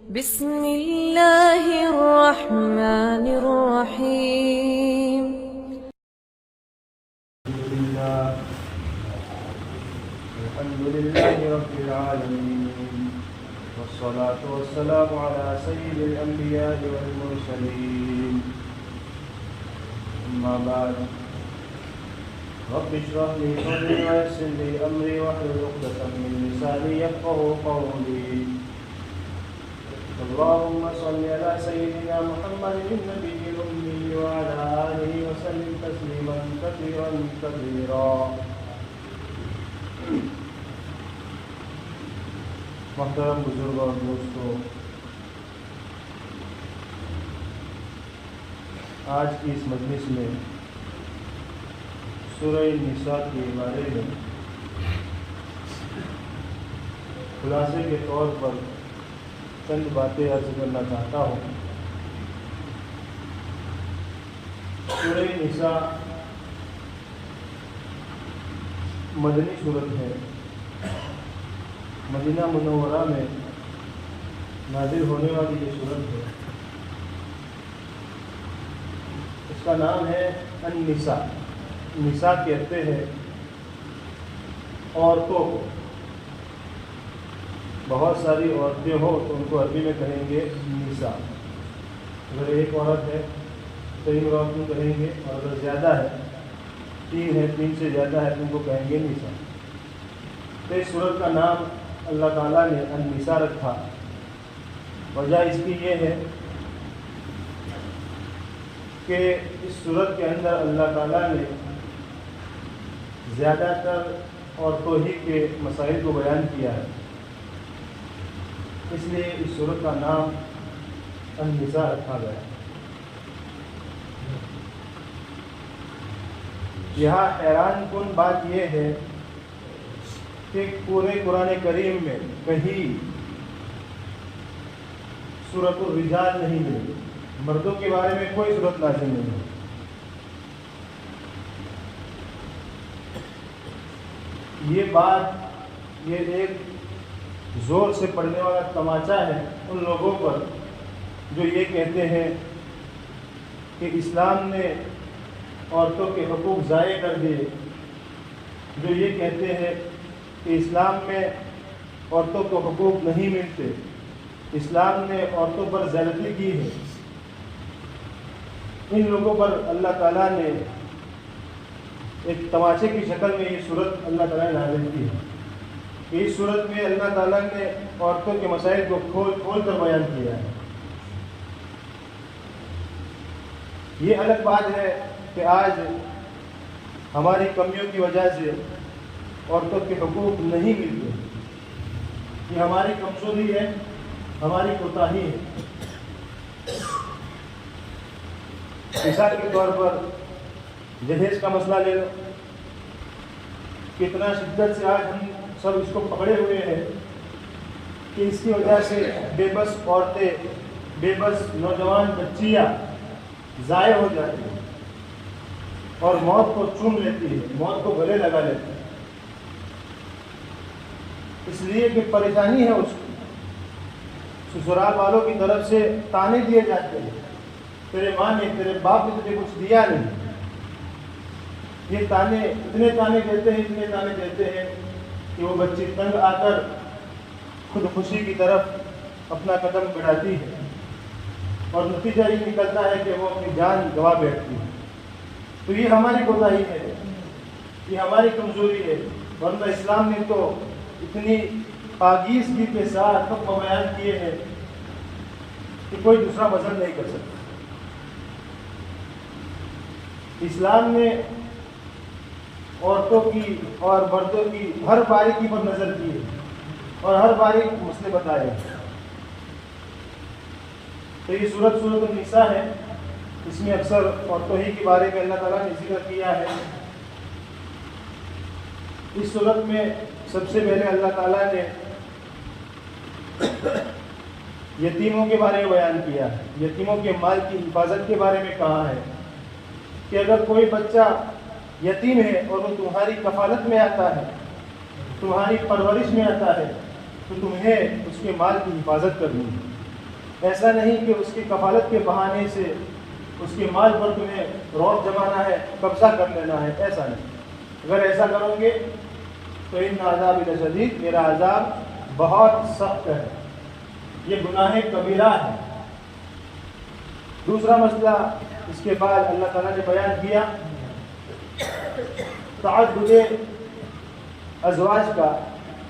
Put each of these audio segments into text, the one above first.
بسم الله الرحمن الرحيم. الحمد لله رب العالمين، والصلاة والسلام على سيد الأنبياء والمرسلين. أما بعد، رب اشرح لي صدري ويسر لي أمري واحلل عقدة من لساني يفقهوا قولي. اللهم صل على سيدنا محمد النبي الأمي وعلى آله وسلم تسليما كثيرا كثيرا. محترم بزرگ اور دوستو، آج کی اس مجلس میں سورہ نساء کے بارے میں خلاصے کے طور پر چند باتیں عرض کرنا چاہتا ہوں. سورہ نساء مدنی سورت ہے. مدینہ منورہ میں نازل ہونے والی یہ سورت ہے. اس کا نام ہے النساء. نساء کہتے ہیں عورتوں کو. بہت ساری عورتیں ہو تو ان کو عربی میں کہیں گے نساء. اگر ایک عورت ہے تو 3 عورتوں کہیں گے، اور اگر زیادہ ہے 3 ہے، 3 سے زیادہ ہے تو ان کو کہیں گے نساء. تو اس سورت کا نام اللہ تعالیٰ نے النساء رکھا. وجہ اس کی یہ ہے کہ اس سورت کے اندر اللہ تعالیٰ نے زیادہ تر عورتوں ہی کے مسائل کو بیان کیا ہے. اس لیے اس سورت کا نام النساء رکھا گیا. یہاں حیران کن بات یہ ہے کہ پورے قرآن کریم میں کہیں سورۃ الرجال نہیں ملی. مردوں کے بارے میں کوئی سورت نازل نہیں ہے. یہ بات یہ ایک زور سے پڑنے والا تماچا ہے ان لوگوں پر جو یہ کہتے ہیں کہ اسلام نے عورتوں کے حقوق ضائع کر دیے، جو یہ کہتے ہیں کہ اسلام میں عورتوں کو حقوق نہیں ملتے، اسلام نے عورتوں پر زیادتی کی ہے. ان لوگوں پر اللہ تعالیٰ نے ایک تماچے کی شکل میں یہ صورت اللہ تعالیٰ نے نازل کی ہے. اس صورت میں اللہ تعالیٰ نے عورتوں کے مسائل کو کھول کر بیان کیا ہے. یہ الگ بات ہے کہ آج ہماری کمیوں کی وجہ سے عورتوں کے حقوق نہیں ملتے. یہ ہماری کمزوری ہے، ہماری کوتاہی ہے. مثال کے طور پر جہیز کا مسئلہ لے لو. کتنا شدت سے آج ہم سب اس کو پکڑے ہوئے ہیں کہ اس کی وجہ سے بے بس عورتیں، بے بس نوجوان بچیاں ضائع ہو جاتی ہیں اور موت کو چوم لیتی ہے، موت کو گلے لگا لیتی ہے. اس لیے کہ پریشانی ہے اس کو. سسرال والوں کی طرف سے تانے دیے جاتے ہیں، تیرے ماں نے، تیرے باپ نے تجھے کچھ دیا نہیں. یہ تانے، اتنے تانے دیتے ہیں، اتنے تانے دیتے ہیں کہ وہ بچی تنگ آ کر خود خوشی کی طرف اپنا قدم بڑھاتی ہے، اور نتیجہ یہ نکلتا ہے کہ وہ اپنی جان گنوا بیٹھتی ہے. تو یہ ہماری کوتاہی ہے، یہ ہماری کمزوری ہے. ورنہ اسلام نے تو اتنی پاکیزگی کے ساتھ حکم بیان کیے ہیں کہ کوئی دوسرا مذہب نہیں کر سکتا. اسلام نے عورتوں کی اور مردوں کی ہر باریکی پر نظر کی ہے اور ہر باریک مسئلے بتائے. تو یہ سورت النساء ہے. اس میں اکثر عورتوں ہی کے بارے میں اللہ تعالیٰ نے ذکر کیا ہے. اس سورت میں سب سے پہلے اللہ تعالیٰ نے یتیموں کے بارے میں بیان کیا ہے. یتیموں کے مال کی حفاظت کے بارے میں کہا ہے کہ اگر کوئی بچہ یتیم ہے اور وہ تمہاری کفالت میں آتا ہے، تمہاری پرورش میں آتا ہے، تو تمہیں اس کے مال کی حفاظت کرنی ہے. ایسا نہیں کہ اس کی کفالت کے بہانے سے اس کے مال پر تمہیں روب جمانا ہے، قبضہ کر لینا ہے، ایسا نہیں۔ اگر ایسا کرو گے تو ان عذاب لشدید، میرا عذاب بہت سخت ہے، یہ گناہ کبیرہ ہے۔ دوسرا مسئلہ اس کے بعد اللہ تعالیٰ نے بیان کیا تعدد ازواج کا،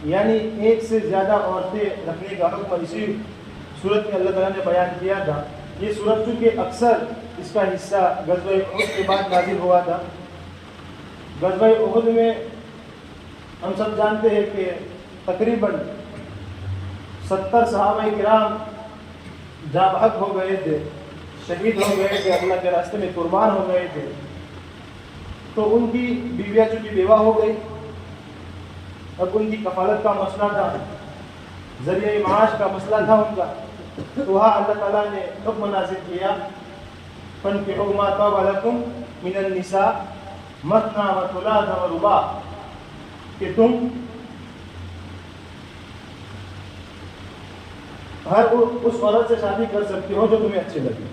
یعنی ایک سے زیادہ عورتیں رکھنے کا حکم اسی صورت میں اللہ تعالیٰ نے بیان کیا تھا۔ یہ صورت چونکہ اکثر اس کا حصہ غزوہ احد کے بعد نازل ہوا تھا۔ غزوہ احد میں ہم سب جانتے ہیں کہ تقریباً 70 صحابہ کرام جاں بحق ہو گئے تھے، شہید ہو گئے تھے، اللہ کے راستے میں قربان ہو گئے تھے۔ تو ان کی بیویاں چونکہ بیوہ ہو گئی، اب ان کی کفالت کا مسئلہ تھا، ذریعہ معاش کا مسئلہ تھا ان کا، تو وہاں اللہ تعالیٰ نے حکم نازل کیا فَانْكِحُوا مَا طَابَ لَكُم مِّنَ النِّسَاءِ مَثْنَىٰ وَثُلَاثَ وَرُبَاعَ، کہ تم ہر اس عورت سے شادی کر سکتے ہو جو تمہیں اچھی لگے،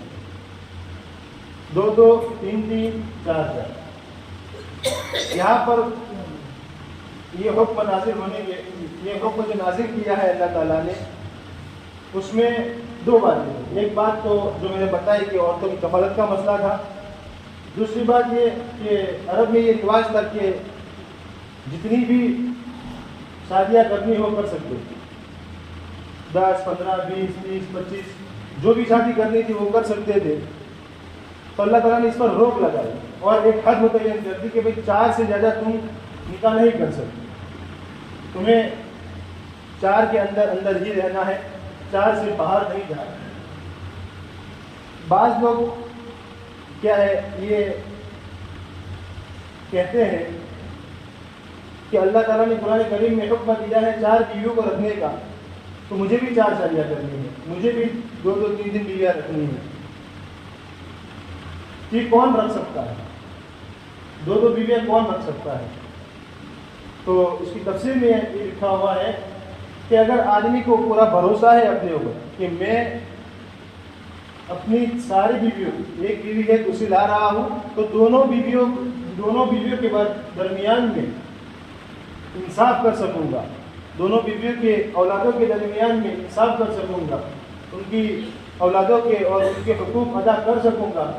2 2 3 3 4 4۔ یہاں پر یہ حکم نازل ہونے کے، یہ حکم جو نازل کیا ہے اللہ تعالیٰ نے، اس میں 2 باتیں ہیں۔ ایک بات تو جو میں نے بتائی کہ عورتوں کی کفالت کا مسئلہ تھا، دوسری بات یہ کہ عرب میں یہ رواج تھا کہ جتنی بھی شادیاں کرنی ہو کر سکتے، 10 15 20 30 25 جو بھی شادی کرنی تھی وہ کر سکتے تھے۔ تو اللہ تعالیٰ نے اس پر روک لگائی اور ایک حد متعین کر دی کہ بھئی 4 سے زیادہ تم نکاح نہیں کر سکتے، تمہیں 4 کے اندر ہی رہنا ہے، 4 سے باہر نہیں جانا۔ بعض لوگ کیا ہے یہ کہتے ہیں کہ اللہ تعالیٰ نے قرآن کریم میں حکم دیا ہے 4 بیویوں کو رکھنے کا، تو مجھے بھی 4 شادیاں کرنی ہیں، مجھے بھی 2 2 3 3 بیویاں رکھنی ہیں۔ یہ کون رکھ سکتا ہے؟ 2 2 بیویاں کون رکھ سکتا ہے؟ تو اس کی تفسیر میں یہ لکھا ہوا ہے کہ اگر آدمی کو پورا بھروسہ ہے اپنے اوپر کہ میں اپنی ساری بیویوں، ایک بیوی ہے دوسری لا رہا ہوں، تو دونوں بیویوں کے درمیان میں انصاف کر سکوں گا، دونوں بیویوں کے اولادوں کے درمیان میں انصاف کر سکوں گا، ان کی اولادوں کے اور ان کے حقوق ادا کر سکوں گا،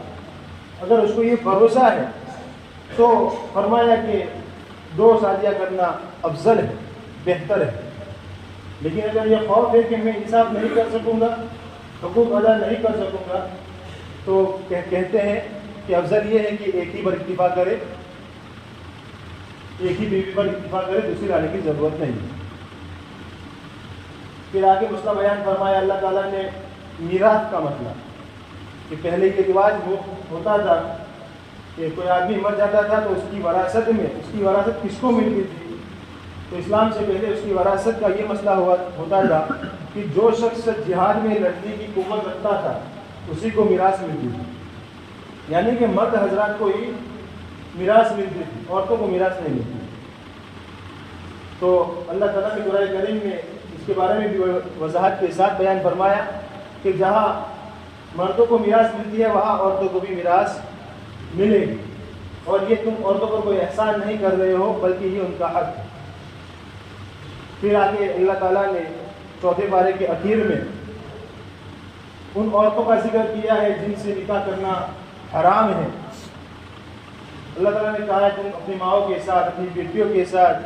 اگر اس کو یہ بھروسہ ہے تو فرمایا کہ 2 شادیاں کرنا افضل ہے، بہتر ہے۔ لیکن اگر یہ خوف ہے کہ میں انصاف نہیں کر سکوں گا، حقوق ادا نہیں کر سکوں گا، تو کہتے ہیں کہ افضل یہ ہے کہ ایک ہی پر اکتفا کرے، ایک ہی بیوی پر اکتفا کرے، دوسری لانے کی ضرورت نہیں۔ پھر آگے مسئلہ بیان فرمایا اللہ تعالیٰ نے میراث کا مسئلہ، کہ پہلے یہ رواج ہوتا تھا کہ کوئی آدمی مر جاتا تھا تو اس کی وراثت کس کو ملتی تھی؟ تو اسلام سے پہلے اس کی وراثت کا یہ مسئلہ ہوتا تھا کہ جو شخص جہاد میں لڑنے کی قوت رکھتا تھا اسی کو میراث ملتی تھی، یعنی کہ مرد حضرات کو ہی میراث ملتی تھی، عورتوں کو میراث نہیں ملتی۔ تو اللہ تعالیٰ نے قرآن کریم میں اس کے بارے میں بھی وضاحت کے ساتھ بیان فرمایا کہ جہاں مردوں کو میراث ملتی ہے وہاں عورتوں کو بھی میراث ملے گی، اور یہ تم عورتوں پر کوئی احسان نہیں کر رہے ہو بلکہ یہ ان کا حق ہے۔ پھر آگے اللہ تعالیٰ نے 4 پارے کے اخیر میں ان عورتوں کا ذکر کیا ہے جن سے نکاح کرنا حرام ہے۔ اللہ تعالیٰ نے کہا ہے تم اپنی ماؤں کے ساتھ، اپنی بیٹیوں کے ساتھ،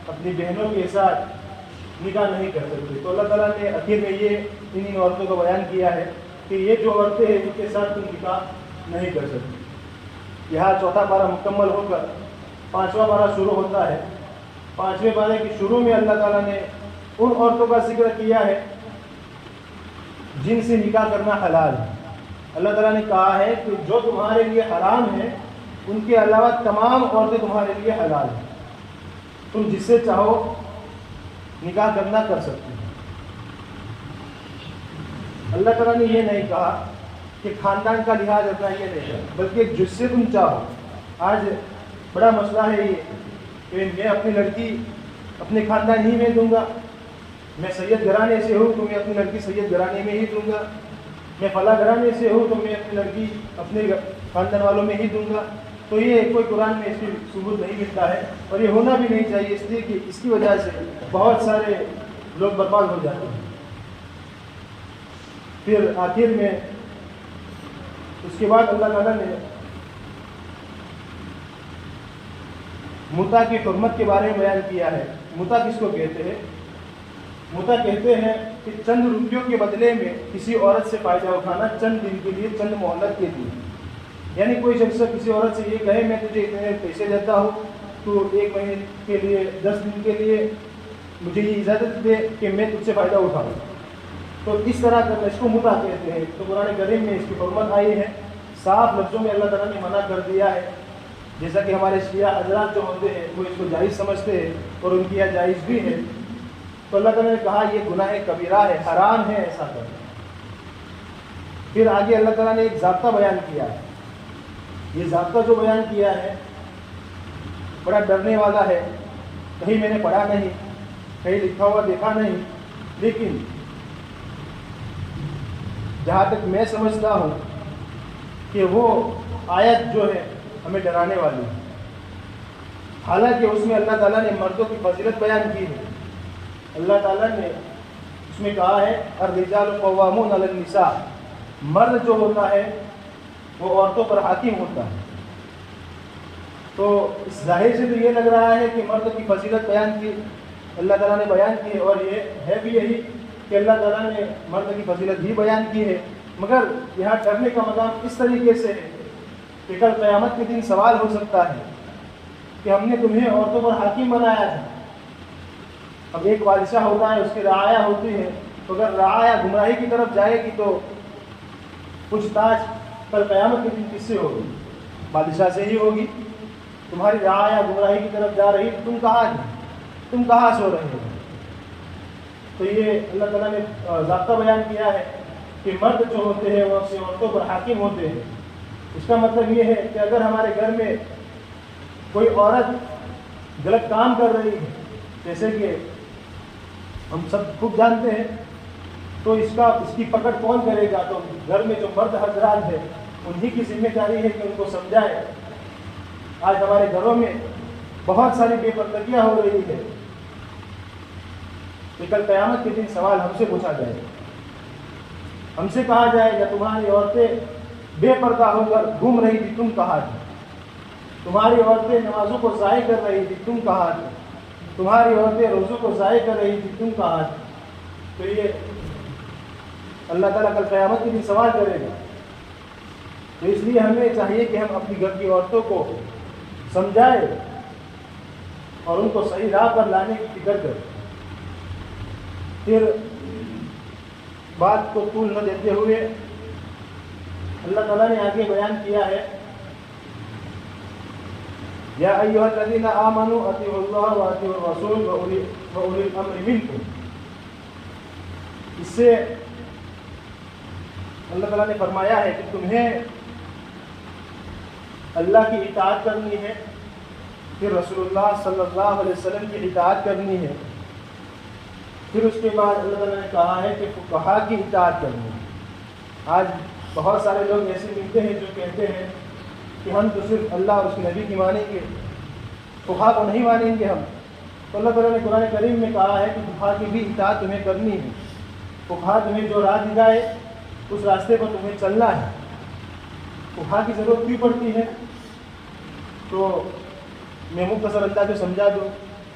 اپنی بہنوں کے ساتھ نکاح نہیں کر سکتے۔ تو اللہ تعالیٰ نے اخیر میں یہ ان عورتوں کو بیان کیا ہے کہ یہ جو عورتیں ہیں ان کے ساتھ تم نکاح نہیں کر سکتے۔ یہاں 4 پارہ مکمل ہو کر 5واں پارہ شروع ہوتا ہے۔ 5ویں پارے کی شروع میں اللہ تعالیٰ نے ان عورتوں کا ذکر کیا ہے جن سے نکاح کرنا حلال ہے۔ اللہ تعالیٰ نے کہا ہے کہ جو تمہارے لیے حرام ہے ان کے علاوہ تمام عورتیں تمہارے لیے حلال ہیں، تم جس سے چاہو نکاح کرنا کر سکتے ہو۔ اللہ تعالیٰ نے یہ نہیں کہا کہ خاندان کا لحاظ رکھنا، یہ نہیں کہا، بلکہ جس سے تم چاہو۔ آج بڑا مسئلہ ہے یہ کہ میں اپنی لڑکی اپنے خاندان ہی میں دوں گا، میں سید گھرانے سے ہوں تو میں اپنی لڑکی سید گھرانے میں ہی دوں گا، میں فلاں گھرانے سے ہوں تو میں اپنی لڑکی اپنے خاندان والوں میں ہی دوں گا، تو یہ کوئی قرآن میں اس کی ثبوت نہیں ملتا ہے، اور یہ ہونا بھی نہیں چاہیے، اس لیے کہ اس کی وجہ سے بہت سارے لوگ برباد ہو جاتے ہیں۔ پھر آخر میں اس کے بعد اللہ تعالیٰ نے متع کی حرمت کے بارے میں بیان کیا ہے۔ متع کس کو کہتے ہیں؟ متع کہتے ہیں کہ چند روپیوں کے بدلے میں کسی عورت سے فائدہ اٹھانا، چند دن کے لیے، چند مہلت کے لیے۔ یعنی کوئی شخص کسی عورت سے یہ کہے میں تجھے اتنے پیسے دیتا ہوں، تو 1 مہینے کے لیے، 10 دن کے لیے مجھے یہ اجازت دے کہ میں تجھ سے فائدہ اٹھاؤں، تو اس طرح کرنا اس کو متع کہتے ہیں۔ تو قرآن کریم میں اس کی حرمت آئی ہے، صاف لفظوں میں اللہ تعالیٰ نے منع کر دیا ہے۔ جیسا کہ ہمارے شیعہ حضرات جو ہوتے ہیں وہ اس کو جائز سمجھتے ہیں، اور ان کی یہ جائز بھی ہے، تو اللہ تعالیٰ نے کہا یہ گناہ کبیرہ ہے، حرام ہے ایسا کرنا۔ پھر آگے اللہ تعالیٰ نے ایک ضابطہ بیان کیا ہے۔ یہ ضابطہ جو بیان کیا ہے بڑا ڈرنے والا ہے، کہیں میں نے پڑھا نہیں، کہیں لکھا ہوا دیکھا نہیں، لیکن جہاں تک میں سمجھتا ہوں کہ وہ آیت جو ہے ہمیں ڈرانے والی ہے۔ حالانکہ اس میں اللہ تعالیٰ نے مردوں کی فضیلت بیان کی ہے۔ اللہ تعالیٰ نے اس میں کہا ہے الرجال قوامون علی النساء، مرد جو ہوتا ہے وہ عورتوں پر حاکم ہوتا ہے۔ تو اس ظاہر سے تو یہ لگ رہا ہے کہ مرد کی فضیلت بیان کی اللہ تعالیٰ نے بیان کی ہے، اور یہ ہے بھی یہی کہ اللہ تعالیٰ نے مرد کی فضیلت ہی بیان کی ہے، مگر یہاں ڈرنے کا مقام اس طریقے سے ہے کہ کل قیامت کے دن سوال ہو سکتا ہے کہ ہم نے تمہیں عورتوں پر حاکم بنایا تھا۔ اب ایک بادشاہ ہوتا ہے، اس کی رعایا ہوتی ہے، تو اگر رعایا گمراہی کی طرف جائے گی تو کچھ تاج کل قیامت کے دن کس سے ہوگی؟ بادشاہ سے ہی ہوگی۔ تمہاری رعایا گمراہی کی طرف جا رہی، تم کہاں سو رہے ہو؟ تو یہ اللہ تعالیٰ نے ضابطہ بیان کیا ہے کہ مرد جو ہوتے ہیں وہ اپنی عورتوں پر حاکم ہوتے ہیں۔ اس کا مطلب یہ ہے کہ اگر ہمارے گھر میں کوئی عورت غلط کام کر رہی ہے، جیسے کہ ہم سب خوب جانتے ہیں، تو اس کی پکڑ کون کرے گا؟ تو گھر میں جو مرد حضرات ہیں انہی کی ذمہ داری ہے کہ ان کو سمجھائے۔ آج ہمارے گھروں میں بہت ساری بے پردگیاں ہو رہی ہے، کہ کل قیامت کے دن سوال ہم سے پوچھا جائے گا، ہم سے کہا جائے گا تمہاری عورتیں بے پردہ ہو کر گھوم رہی تھی، تم کہاں تھی؟ تمہاری عورتیں نمازوں کو ضائع کر رہی تھی، تم کہاں تھی؟ تمہاری عورتیں روزوں کو ضائع کر رہی تھی، تم کہاں تھی؟ تو یہ اللہ تعالیٰ کل قیامت کے دن سوال کرے گا۔ تو اس لیے ہمیں چاہیے کہ ہم اپنی گھر کی عورتوں کو سمجھائیں اور ان کو صحیح راہ پر لانے کی فکر کریں۔ پھر بات کو طول نہ دیتے ہوئے اللہ تعالیٰ نے آگے بیان کیا ہے یا ایھا الذین آمنوا اطیعوا اللہ واطیعوا الرسول واولی الامر منکم۔ اس سے اللہ تعالیٰ نے فرمایا ہے کہ تمہیں اللہ کی اطاعت کرنی ہے، پھر رسول اللہ صلی اللہ علیہ وسلم کی اطاعت کرنی ہے، پھر اس کے بعد اللہ تعالیٰ نے کہا ہے کہ فقہا کی اطاعت کرنی ہے۔ آج بہت سارے لوگ ایسے ملتے ہیں جو کہتے ہیں کہ ہم تو صرف اللہ اور اس کے نبی کی مانیں گے، فقہا کو نہیں مانیں گے ہم۔ تو اللہ تعالیٰ نے قرآن کریم میں کہا ہے کہ فقہا کی بھی اطاعت تمہیں کرنی ہے، فقہا تمہیں جو راہ دکھائے اس راستے پر تمہیں چلنا ہے۔ فقہا کی ضرورت کیوں پڑتی ہے؟ تو میں مختصر انداز میں سمجھا دوں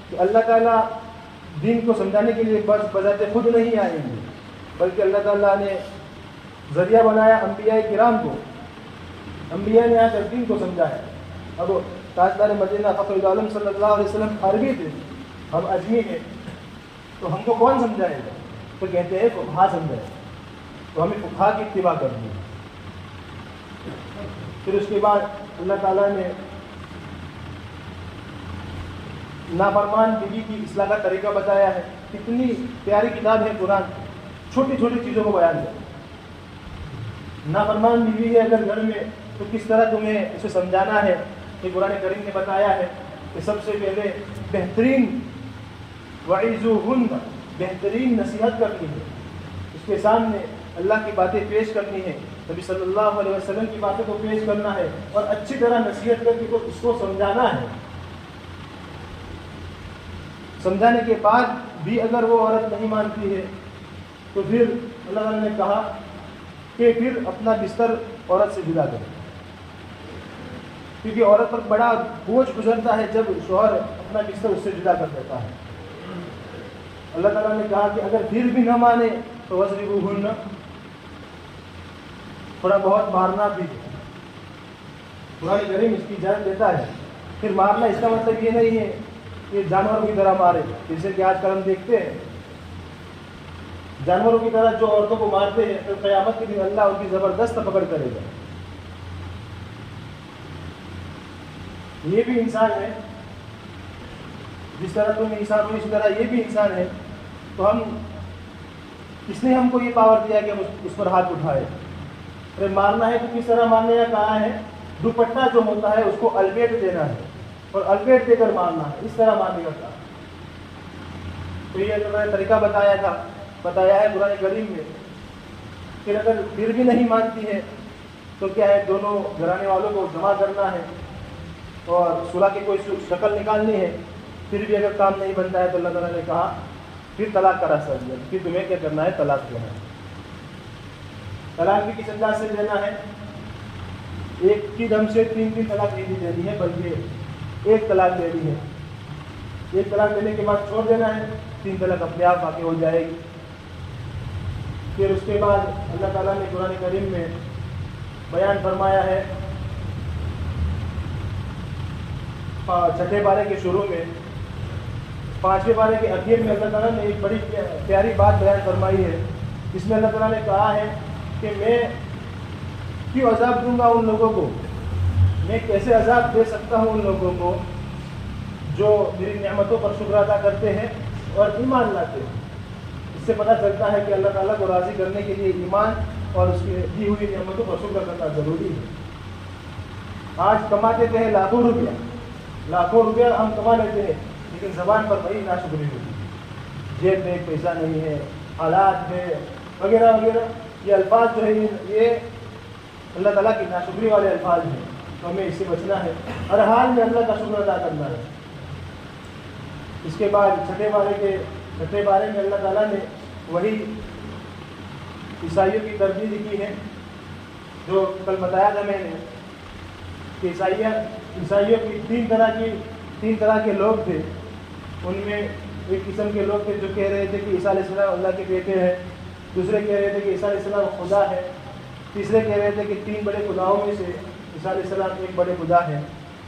کہ اللہ تعالیٰ دین کو سمجھانے کے لیے بس بذات خود نہیں آئیں گے، بلکہ اللہ تعالیٰ نے ذریعہ بنایا انبیاء کرام کو، انبیاء نے آ کر دین کو سمجھایا۔ اب تاجدار مدینہ فخر عالم صلی اللہ علیہ وسلم عربی تھے، ہم اجمی ہیں، تو ہم کو کون سمجھائے گا؟ تو کہتے ہیں فقہا سمجھائے، تو ہمیں فقہا کی اتباع کرنی ہے۔ پھر اس کے بعد اللہ تعالیٰ نے نافرمان بیوی کی اصلاح کا طریقہ بتایا ہے۔ کتنی پیاری کتاب ہے قرآن، چھوٹی چھوٹی چیزوں کو بیان کرتا ہے۔ نافرمان بیوی ہے اگر گھر میں تو کس طرح تمہیں اسے سمجھانا ہے، یہ قرآن کریم نے بتایا ہے کہ سب سے پہلے بہترین وعظوہن، بہترین نصیحت کرنی ہے، اس کے سامنے اللہ کی باتیں پیش کرنی ہے، نبی صلی اللہ علیہ وسلم کی باتوں کو پیش کرنا ہے اور اچھی طرح نصیحت کر کے اس کو سمجھانا ہے۔ سمجھانے کے بعد بھی اگر وہ عورت نہیں مانتی ہے تو پھر اللہ تعالیٰ نے کہا کہ پھر اپنا بستر عورت سے جدا کرے، کیونکہ عورت پر بڑا بوجھ گزرتا ہے جب شوہر اپنا بستر اس سے جدا کر دیتا ہے۔ اللہ تعالیٰ نے کہا کہ اگر پھر بھی نہ مانے تو وَاضْرِبُوهُنَّ، تھوڑا بہت مارنا بھی ہے۔ قرآن کریم اس کی اجازت دیتا ہے۔ پھر مارنا اس کا مطلب یہ نہیں ہے کہ جانوروں کی طرح مارے، جیسے کہ آج کل ہم دیکھتے ہیں جانوروں کی طرح جو عورتوں کو مارتے ہیں، تو قیامت کے دن اللہ ان کی زبردست پکڑ کرے گا۔ یہ بھی انسان ہے، جس طرح تم انسان ہو اسی طرح یہ بھی انسان ہے، تو ہم کس نے ہم کو یہ پاور دیا کہ ہم اس پر ہاتھ اٹھائے؟ ارے مارنا ہے تو کس طرح مارنے کا کہا ہے؟ دوپٹہ جو ہوتا ہے اس کو البیٹ دینا ہے اور البیٹ دے کر مارنا ہے، اس طرح مارنے کا کہا۔ تو یہ جو میں نے طریقہ بتایا ہے قرآن کریم میں۔ پھر اگر پھر بھی نہیں مانتی ہے تو کیا ہے، دونوں گھرانے والوں کو جمع کرنا ہے اور صلح کی کوئی شکل نکالنی ہے۔ پھر بھی اگر کام نہیں بنتا ہے تو اللہ تعالیٰ نے کہا پھر طلاق کا راستہ دیا، پھر تمہیں کیا کرنا ہے؟ طلاق دینا ہے۔ طلاق بھی کس انداز سے دینا ہے؟ ایک کی دم سے تین طلاق نہیں دینی ہے، بلکہ ایک طلاق دینی ہے۔ ایک طلاق دینے کے بعد چھوڑ دینا ہے، 3 طلاق اپنے آپ واقع ہو جائے گی۔ پھر اس کے بعد اللہ تعالیٰ نے قرآن کریم میں بیان فرمایا ہے 6 پارے کے شروع میں، 5ویں پارے کے اخیر میں اللہ تعالیٰ نے ایک بڑی پیاری بات بیان فرمائی ہے، جس میں اللہ تعالیٰ نے کہا ہے کہ میں کیوں عذاب دوں گا ان لوگوں کو، میں کیسے عذاب دے سکتا ہوں ان لوگوں کو جو میری نعمتوں پر شکر ادا کرتے ہیں اور ایمان لاتے ہیں۔ اس سے پتہ چلتا ہے کہ اللہ تعالیٰ کو راضی کرنے کے لیے ایمان اور اس کی دی ہوئی نعمتوں پر شکر کرنا ضروری ہے۔ آج کماتے ہیں لاکھوں روپیہ ہم کما لیتے ہیں، لیکن زبان پر وہی ناشکری ہوتی ہے، جیب میں پیسہ نہیں ہے، حالات میں وغیرہ وغیرہ۔ یہ الفاظ جو ہے یہ اللہ تعالیٰ کی ناشکری والے الفاظ ہیں، تو ہمیں اس سے بچنا ہے، ہر حال میں اللہ کا شکر ادا کرنا ہے۔ اس کے بعد 6 پارے میں اللہ تعالیٰ نے وہی عیسائیوں کی تردید کی ہے، جو کل بتایا تھا میں نے کہ عیسائیوں کی تین طرح کے لوگ تھے۔ ان میں ایک قسم کے لوگ تھے جو کہہ رہے تھے کہ عیسیٰ علیہ السلام اللہ کے بیٹے ہیں، دوسرے کہہ رہے تھے کہ عیسیٰ علیہ السلام خدا ہے، تیسرے کہہ رہے تھے کہ 3 بڑے خداؤں میں سے عیسیٰ علیہ السلام ایک بڑے خدا ہے۔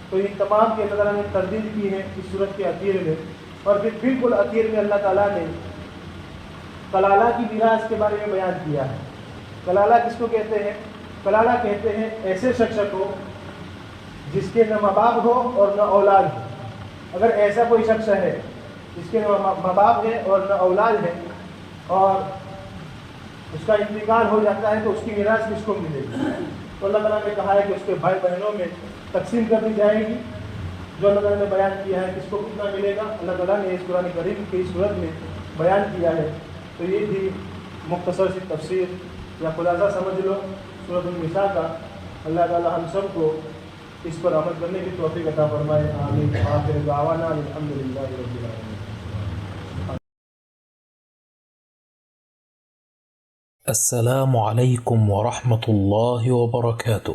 تو ان تمام کی اللہ تعالیٰ نے تردید کی ہے اس صورت کے اخیر میں، اور پھر بالکل اخیر میں اللہ تعالیٰ نے کلالہ کی میراث کے بارے میں بیان کیا ہے۔ کلالہ کس کو کہتے ہیں؟ کلالہ کہتے ہیں ایسے شخص کو جس کے نہ ماں باپ ہو اور نہ اولاد ہو۔ اگر ایسا کوئی شخص ہے جس کے نہ ماں باپ ہے اور نہ اولاد ہے اور اس کا انتقال ہو جاتا ہے تو اس کی میراث کس کو ملے گی؟ تو اللہ تعالیٰ نے کہا ہے کہ اس کے بھائی بہنوں میں تقسیم کر دی جائے گی۔ جو اللہ تعالیٰ نے بیان کیا ہے کس کو کتنا ملے گا، اللہ تعالیٰ نے اس قرآن کریم کی صورت میں بیان کیا ہے۔ تو یہ تھی مختصر سی تفسیر یا خلاصہ سمجھ لو سورۃ النساء کا۔ اللہ تعالیٰ ہم سب کو اس پر عمل کرنے کی توفیق عطا فرمائے، آمین۔ آخر دعوانا الحمدللہ رب العالمین۔ السلام علیکم ورحمۃ اللہ وبرکاتہ۔